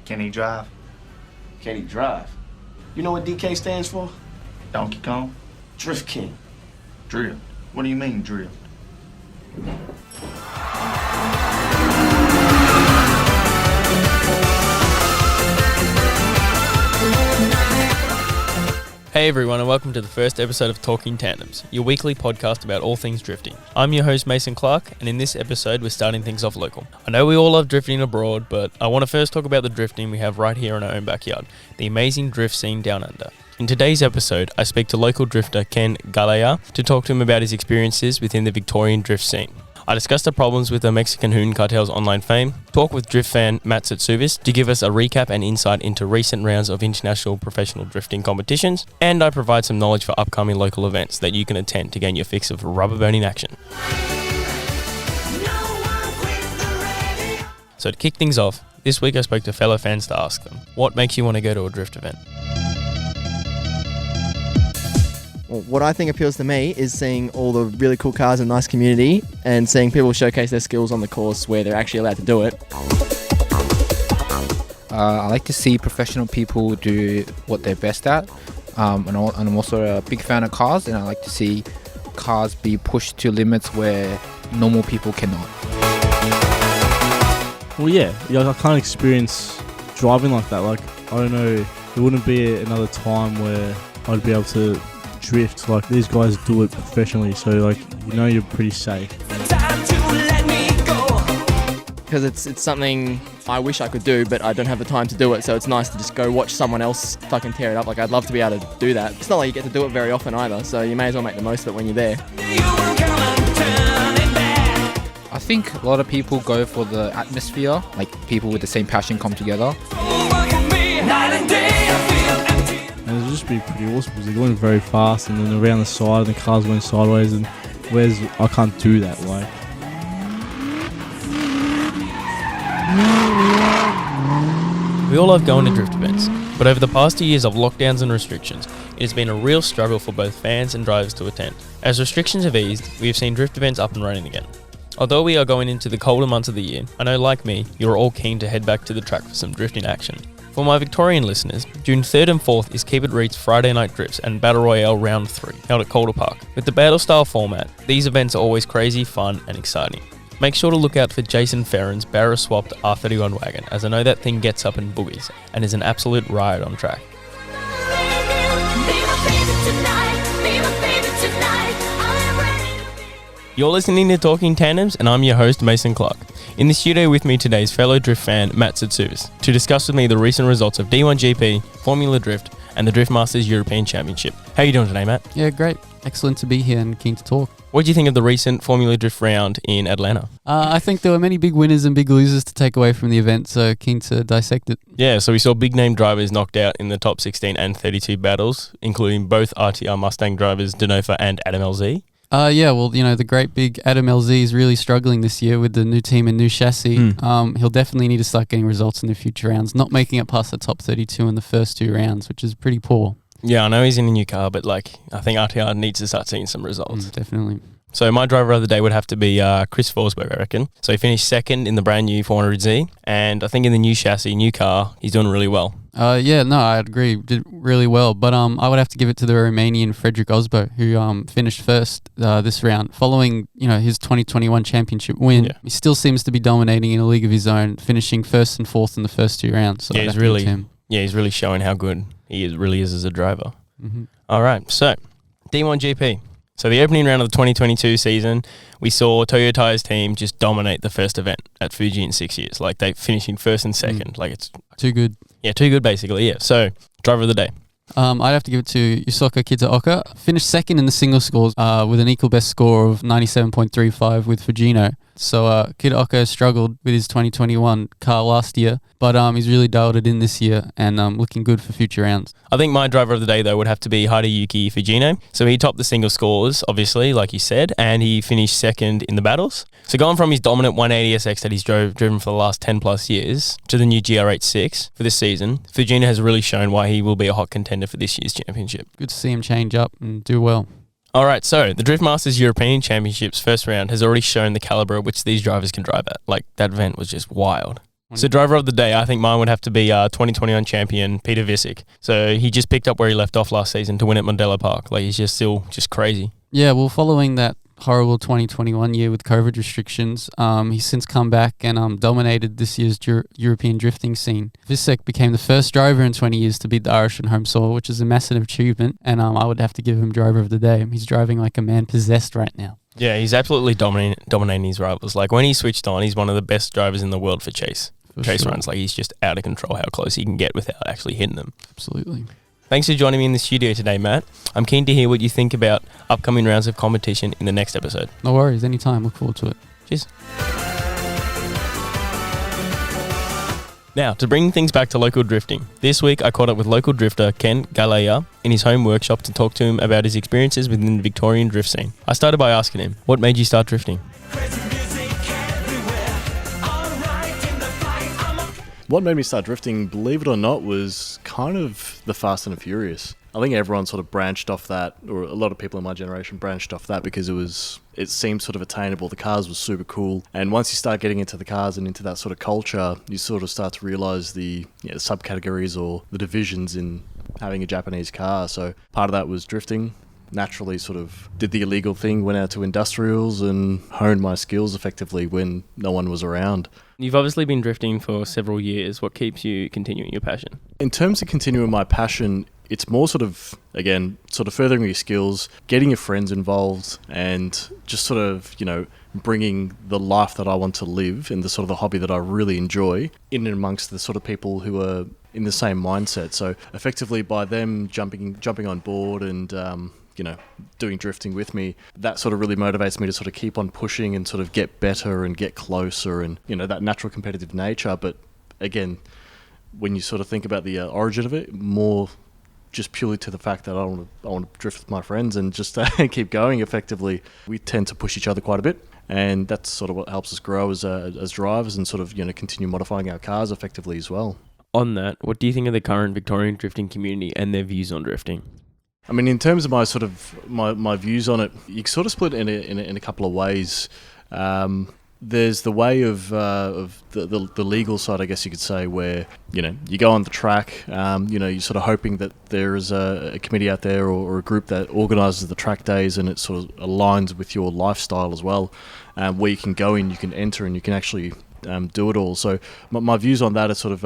Can he drive? Can he drive? You know what DK stands for? Donkey Kong? Drift King. Drift. What do you mean, drift? Hey everyone, and welcome to the first episode of Talking Tandems, your weekly podcast about all things drifting. I'm your host Mason Clark, and in this episode we're starting things off local. I know we all love drifting abroad, but I want to first talk about the drifting we have right here in our own backyard, the amazing drift scene down under. In today's episode, I speak to local drifter Ken Galea to talk to him about his experiences within the Victorian drift scene. I discussed the problems with the Mexican Hoon Cartel's online fame, talk with drift fan Matt Satsuvis to give us a recap and insight into recent rounds of international professional drifting competitions, and I provide some knowledge for upcoming local events that you can attend to gain your fix of rubber burning action. So to kick things off, this week I spoke to fellow fans to ask them, what makes you want to go to a drift event? Well, what I think appeals to me is seeing all the really cool cars in a nice community and seeing people showcase their skills on the course where they're actually allowed to do it. I like to see professional people do what they're best at, and I'm also a big fan of cars, and I like to see cars be pushed to limits where normal people cannot. Well, yeah, I can't experience driving like that. Like, I don't know, there wouldn't be another time where I'd be able to drift like these guys do it professionally, so like, you know, you're pretty safe. Because it's something I wish I could do, but I don't have the time to do it, so it's nice to just go watch someone else fucking tear it up. Like, I'd love to be able to do that. It's not like you get to do it very often either, so you may as well make the most of it when you're there. I think a lot of people go for the atmosphere, like people with the same passion come together. And it'll just be pretty awesome because they're going very fast, and then around the side and the car's going sideways, and I can't do that. Like, We all love going to drift events, but over the past 2 years of lockdowns and restrictions, it has been a real struggle for both fans and drivers to attend. As restrictions have eased, we have seen drift events up and running again. Although we are going into the colder months of the year, I know, like me, you're all keen to head back to the track for some drifting action. For my Victorian listeners, June 3rd and 4th is Keep It Reed's Friday Night Drifts and Battle Royale Round 3, held at Calder Park. With the battle-style format, these events are always crazy, fun and exciting. Make sure to look out for Jason Ferrin's Barra-swapped R31 wagon, as I know that thing gets up and boogies, and is an absolute riot on track. You're listening to Talking Tandems, and I'm your host, Mason Clark. In the studio with me today is fellow drift fan Matt Satsuvis to discuss with me the recent results of D1 GP, Formula Drift, and the Drift Masters European Championship. How are you doing today, Matt? Yeah, great. Excellent to be here and keen to talk. What did you think of the recent Formula Drift round in Atlanta? I think there were many big winners and big losers to take away from the event, so keen to dissect it. Yeah, so we saw big name drivers knocked out in the top 16 and 32 battles, including both RTR Mustang drivers Denofa and Adam LZ. Yeah, well, you know, the great big Adam LZ is really struggling this year with the new team and new chassis. He'll definitely need to start getting results in the future rounds, not making it past the top 32 in the first two rounds, which is pretty poor. Yeah, I know he's in a new car, but I think RTR needs to start seeing some results. Definitely. So my driver of the day would have to be Chris Forsberg, I reckon. So he finished second in the brand new 400Z, and I think in the new chassis, new car, he's doing really well. Yeah, no, I'd agree. Did really well. But I would have to give it to the Romanian Frederic Osbo, who finished first this round. Following, his 2021 championship win, He still seems to be dominating in a league of his own, finishing first and fourth in the first two rounds. So he's really showing how good he really is as a driver. Mm-hmm. All right, so D1 GP. So the opening round of the 2022 season, we saw Toyota's team just dominate the first event at Fuji in 6 years. They finishing first and second. It's too good. Yeah, too good basically, yeah. So, driver of the day. I'd have to give it to Yusuke Kitaoka. Finished second in the single scores with an equal best score of 97.35 with Fujino. So Kitaoka struggled with his 2021 car last year, but he's really dialed it in this year and looking good for future rounds. I think my driver of the day, though, would have to be Hideyuki Fujino. So he topped the single scores, obviously, like you said, and he finished second in the battles. So going from his dominant 180SX that he's driven for the last 10 plus years to the new GR86 for this season, Fujino has really shown why he will be a hot contender for this year's championship. Good to see him change up and do well. All right, so the Drift Masters European Championships first round has already shown the caliber at which these drivers can drive at. That event was just wild. So driver of the day, I think mine would have to be 2021 champion Peter Visick. So he just picked up where he left off last season to win at Mandela Park. Like, he's just still just crazy. Yeah, well, following that horrible 2021 year with COVID restrictions, he's since come back and dominated this year's European drifting scene. Visick became the first driver in 20 years to beat the Irish on home soil, which is a massive achievement, and I would have to give him driver of the day. He's driving like a man possessed right now. Yeah, he's absolutely dominating his rivals. Like, when he switched on, he's one of the best drivers in the world for chase runs. Like, he's just out of control how close he can get without actually hitting them. Absolutely. Thanks for joining me in the studio today, Matt. I'm keen to hear what you think about upcoming rounds of competition in the next episode. No worries, anytime. Look forward to it. Cheers. Now, to bring things back to local drifting, this week I caught up with local drifter Ken Galea in his home workshop to talk to him about his experiences within the Victorian drift scene. I started by asking him, what made you start drifting? What made me start drifting, believe it or not, was kind of the Fast and the Furious. I think everyone sort of branched off that, or a lot of people in my generation branched off that because it seemed sort of attainable. The cars were super cool. And once you start getting into the cars and into that sort of culture, you sort of start to realise the subcategories or the divisions in having a Japanese car. So part of that was drifting. Naturally sort of did the illegal thing, went out to industrials and honed my skills effectively when no one was around. You've obviously been drifting for several years. What keeps you continuing your passion? In terms of continuing my passion, it's more sort of, again, sort of furthering your skills, getting your friends involved, and just sort of, bringing the life that I want to live and the sort of the hobby that I really enjoy in and amongst the sort of people who are in the same mindset. So effectively by them jumping on board and, doing drifting with me, that sort of really motivates me to sort of keep on pushing and sort of get better and get closer and, that natural competitive nature. But again, when you sort of think about the origin of it, more just purely to the fact that I want to drift with my friends and just keep going effectively. We tend to push each other quite a bit, and that's sort of what helps us grow as drivers and sort of, continue modifying our cars effectively as well. On that, what do you think of the current Victorian drifting community and their views on drifting? I mean, in terms of my sort of my views on it, you can sort of split in a couple of ways. There's the way of the legal side, I guess you could say, where you go on the track. You're sort of hoping that there is a committee out there or a group that organises the track days, and it sort of aligns with your lifestyle as well, where you can go in, you can enter, and you can actually do it all. So my views on that are sort of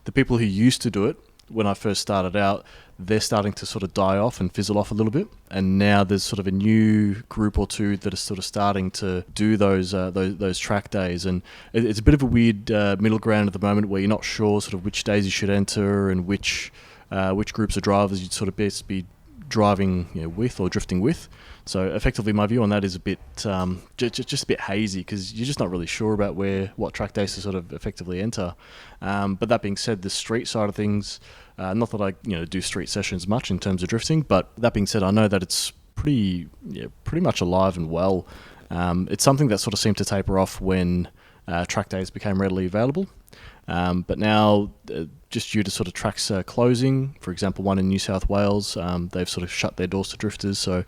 the people who used to do it when I first started out, they're starting to sort of die off and fizzle off a little bit. And now there's sort of a new group or two that are sort of starting to do those track days. And it's a bit of a weird middle ground at the moment where you're not sure sort of which days you should enter and which groups of drivers you'd sort of best be driving with or drifting with. So effectively my view on that is a bit just a bit hazy because you're just not really sure about what track days to sort of effectively enter. But that being said, the street side of things, not that I do street sessions much in terms of drifting, but that being said, I know that it's pretty much alive and well. It's something that sort of seemed to taper off when track days became readily available. But now, just due to sort of tracks closing, for example, one in New South Wales, they've sort of shut their doors to drifters, so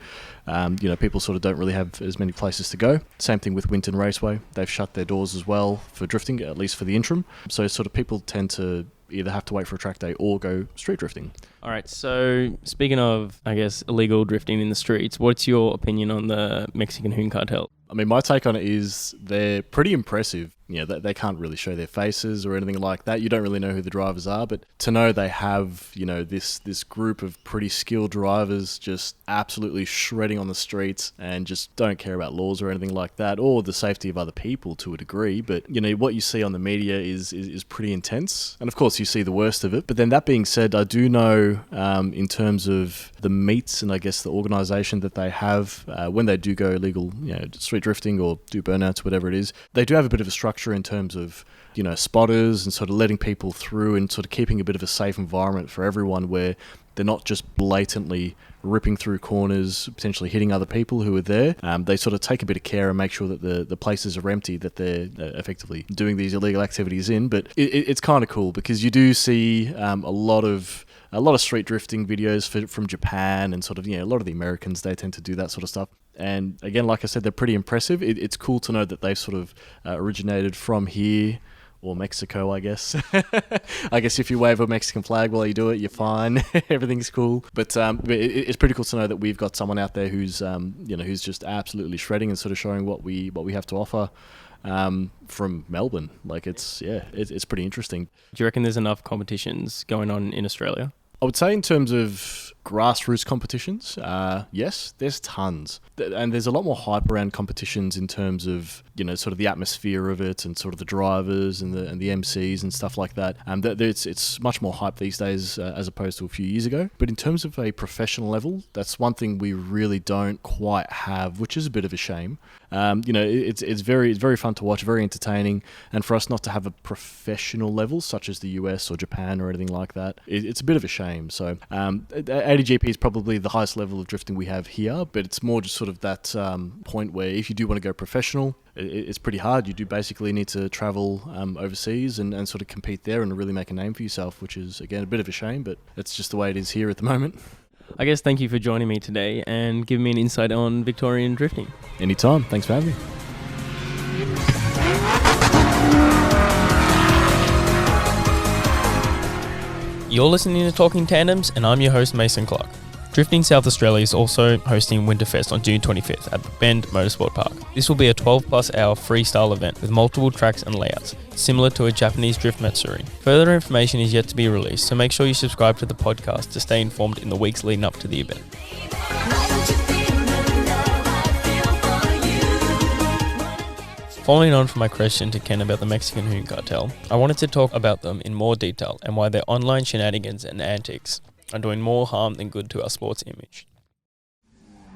people sort of don't really have as many places to go. Same thing with Winton Raceway, they've shut their doors as well for drifting, at least for the interim. So sort of people tend to either have to wait for a track day or go street drifting. All right, so speaking of, I guess, illegal drifting in the streets, what's your opinion on the Mexican Hoon Cartel? I mean, my take on it is they're pretty impressive. They can't really show their faces or anything like that. You don't really know who the drivers are, but to know they have, this group of pretty skilled drivers just absolutely shredding on the streets and just don't care about laws or anything like that, or the safety of other people to a degree. But, what you see on the media is pretty intense. And of course, you see the worst of it. But then that being said, I do know in terms of the meets and I guess the organisation that they have when they do go illegal, street drifting or do burnouts, whatever it is, they do have a bit of a structure in terms of spotters and sort of letting people through and sort of keeping a bit of a safe environment for everyone where they're not just blatantly ripping through corners, potentially hitting other people who are there. They sort of take a bit of care and make sure that the places are empty that they're effectively doing these illegal activities in. But it's kind of cool because you do see a lot of street drifting videos from Japan and sort of, a lot of the Americans, they tend to do that sort of stuff. And again, like I said, they're pretty impressive. It's cool to know that they've sort of originated from here or Mexico, I guess. I guess if you wave a Mexican flag while you do it, you're fine. Everything's cool. But it's pretty cool to know that we've got someone out there who's who's just absolutely shredding and sort of showing what we have to offer. From Melbourne, like it's pretty interesting. Do you reckon there's enough competitions going on in Australia? I would say in terms of grassroots competitions, yes, there's tons. And there's a lot more hype around competitions in terms of, sort of the atmosphere of it and sort of the drivers and the MCs and stuff like that. It's much more hype these days as opposed to a few years ago. But in terms of a professional level, that's one thing we really don't quite have, which is a bit of a shame. It's very fun to watch, very entertaining. And for us not to have a professional level such as the US or Japan or anything like that, it's a bit of a shame. So ADGP is probably the highest level of drifting we have here, but it's more just sort of that point where if you do want to go professional, it's pretty hard. You do basically need to travel overseas and sort of compete there and really make a name for yourself, which is, again, a bit of a shame, but it's just the way it is here at the moment. I guess thank you for joining me today and giving me an insight on Victorian drifting. Anytime. Thanks for having me. You're listening to Talking Tandems, and I'm your host, Mason Clark. Drifting South Australia is also hosting Winterfest on June 25th at the Bend Motorsport Park. This will be a 12+ hour freestyle event with multiple tracks and layouts, similar to a Japanese drift matsuri. Further information is yet to be released, so make sure you subscribe to the podcast to stay informed in the weeks leading up to the event. Following on from my question to Ken about the Mexican Hoon Cartel, I wanted to talk about them in more detail and why their online shenanigans and antics are doing more harm than good to our sports image.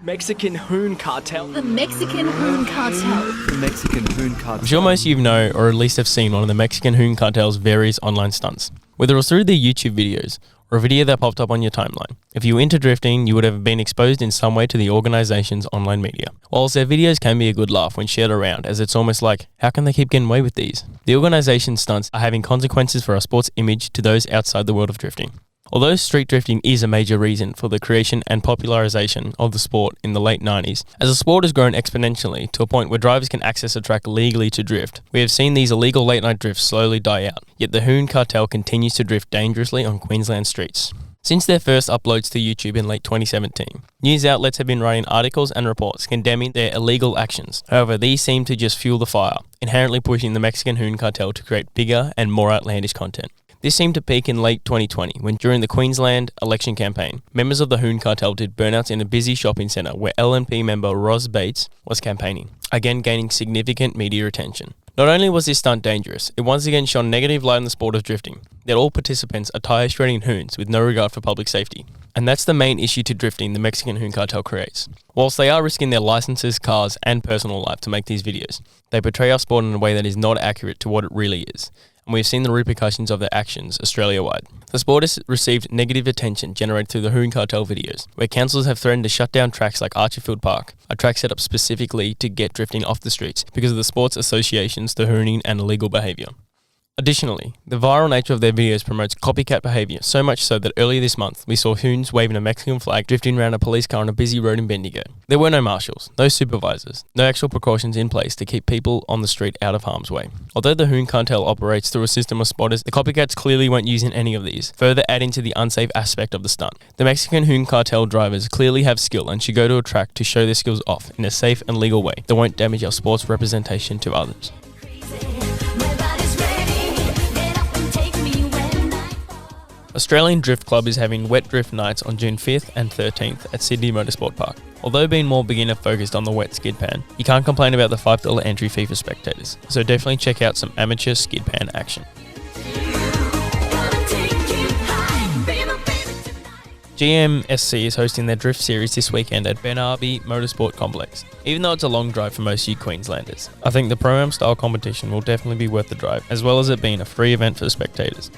Mexican Hoon Cartel. The Mexican Hoon Cartel. The Mexican Hoon Cartel. I'm sure most of you know, or at least have seen one of the Mexican Hoon Cartel's various online stunts. Whether it was through their YouTube videos or a video that popped up on your timeline. If you were into drifting, you would have been exposed in some way to the organization's online media. Whilst their videos can be a good laugh when shared around, as it's almost like, how can they keep getting away with these? The organization's stunts are having consequences for our sports image to those outside the world of drifting. Although street drifting is a major reason for the creation and popularization of the sport in the late 90s, as the sport has grown exponentially to a point where drivers can access a track legally to drift, we have seen these illegal late-night drifts slowly die out, yet the Hoon Cartel continues to drift dangerously on Queensland streets. Since their first uploads to YouTube in late 2017, news outlets have been writing articles and reports condemning their illegal actions. However, these seem to just fuel the fire, inherently pushing the Mexican Hoon Cartel to create bigger and more outlandish content. This seemed to peak in late 2020 when, during the Queensland election campaign, members of the Hoon Cartel did burnouts in a busy shopping centre where LNP member Ros Bates was campaigning, again gaining significant media attention. Not only was this stunt dangerous, it once again shone negative light on the sport of drifting, that all participants are tyre shredding hoons with no regard for public safety. And that's the main issue to drifting the Mexican Hoon Cartel creates. Whilst they are risking their licenses, cars and personal life to make these videos, they portray our sport in a way that is not accurate to what it really is. And we've seen the repercussions of their actions Australia-wide. The sport has received negative attention generated through the Hoon Cartel videos, where councils have threatened to shut down tracks like Archerfield Park, a track set up specifically to get drifting off the streets because of the sport's associations to hooning and illegal behaviour. Additionally, the viral nature of their videos promotes copycat behaviour, so much so that earlier this month we saw hoons waving a Mexican flag drifting around a police car on a busy road in Bendigo. There were no marshals, no supervisors, no actual precautions in place to keep people on the street out of harm's way. Although the Hoon Cartel operates through a system of spotters, the copycats clearly weren't using any of these, further adding to the unsafe aspect of the stunt. The Mexican Hoon Cartel drivers clearly have skill and should go to a track to show their skills off in a safe and legal way that won't damage our sports representation to others. Australian Drift Club is having wet drift nights on June 5th and 13th at Sydney Motorsport Park. Although being more beginner focused on the wet skid pan, you can't complain about the $5 entry fee for spectators, so definitely check out some amateur skid pan action. GMSC is hosting their drift series this weekend at Benarby Motorsport Complex. Even though it's a long drive for most of you Queenslanders, I think the Pro-Am style competition will definitely be worth the drive, as well as it being a free event for the spectators.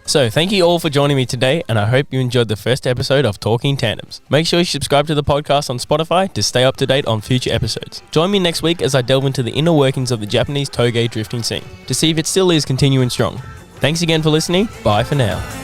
So, thank you all for joining me today, and I hope you enjoyed the first episode of Talking Tandems. Make sure you subscribe to the podcast on Spotify to stay up to date on future episodes. Join me next week as I delve into the inner workings of the Japanese toge drifting scene, to see if it still is continuing strong. Thanks again for listening. Bye for now.